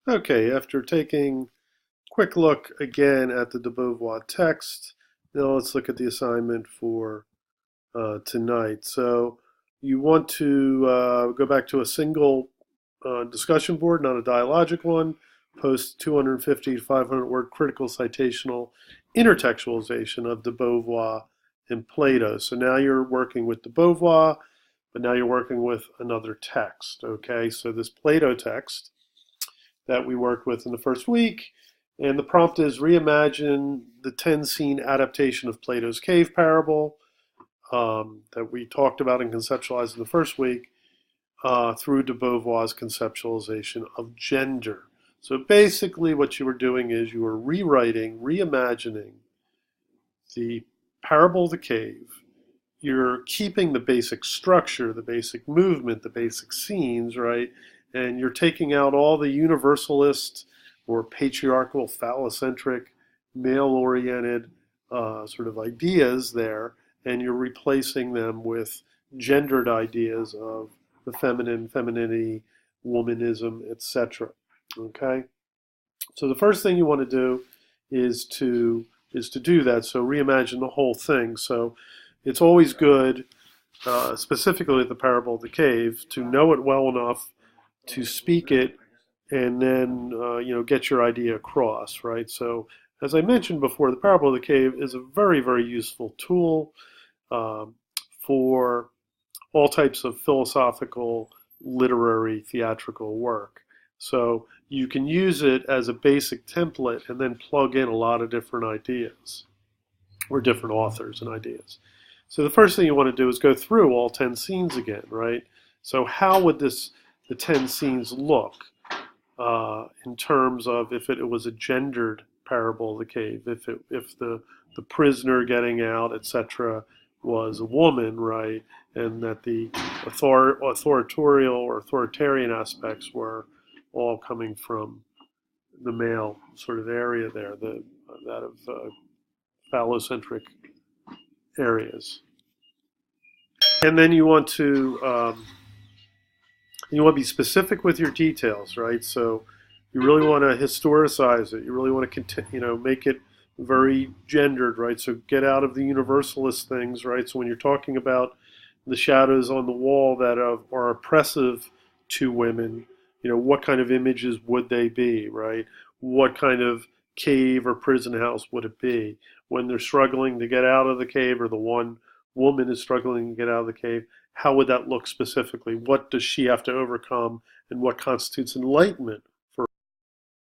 Okay, after taking a quick look again at the de Beauvoir text, now let's look at the assignment for tonight. So you want to go back to a single discussion board, not a dialogic one, post 250 to 500 word critical citational intertextualization of de Beauvoir and Plato. So now you're working with de Beauvoir, but now you're working with another text. Okay, so this Plato text that we worked with in the first week. And the prompt is reimagine the 10 scene adaptation of Plato's cave parable that we talked about and conceptualized in the first week through de Beauvoir's conceptualization of gender. So basically, what you were doing is you were rewriting, reimagining the parable of the cave. You're keeping the basic structure, the basic movement, the basic scenes, right? And you're taking out all the universalist or patriarchal, phallocentric, male-oriented sort of ideas there, and you're replacing them with gendered ideas of the feminine, femininity, womanism, etc. Okay, so the first thing you want to do is to do that. So reimagine the whole thing. So it's always good, specifically the parable of the cave, to know it well enough to speak it and then get your idea across, right? So as I mentioned before, the parable of the cave is a very, very useful tool um, for all types of philosophical, literary, theatrical work. So you can use it as a basic template and then plug in a lot of different ideas or different authors and ideas. So the first thing you want to do is go through all 10 scenes again, right? So how would the 10 scenes look in terms of if it was a gendered parable of the cave, if the prisoner getting out, etc., was a woman, right, and that the authorial or authoritarian aspects were all coming from the male sort of area there, that of phallocentric areas. And then you want to be specific with your details, right? So you really want to historicize it. You really want to make it very gendered, right? So get out of the universalist things, right? So when you're talking about the shadows on the wall that are oppressive to women, what kind of images would they be, right? What kind of cave or prison house would it be when they're struggling to get out of the cave, or the one woman is struggling to get out of the cave? How would that look specifically? What does she have to overcome, and what constitutes enlightenment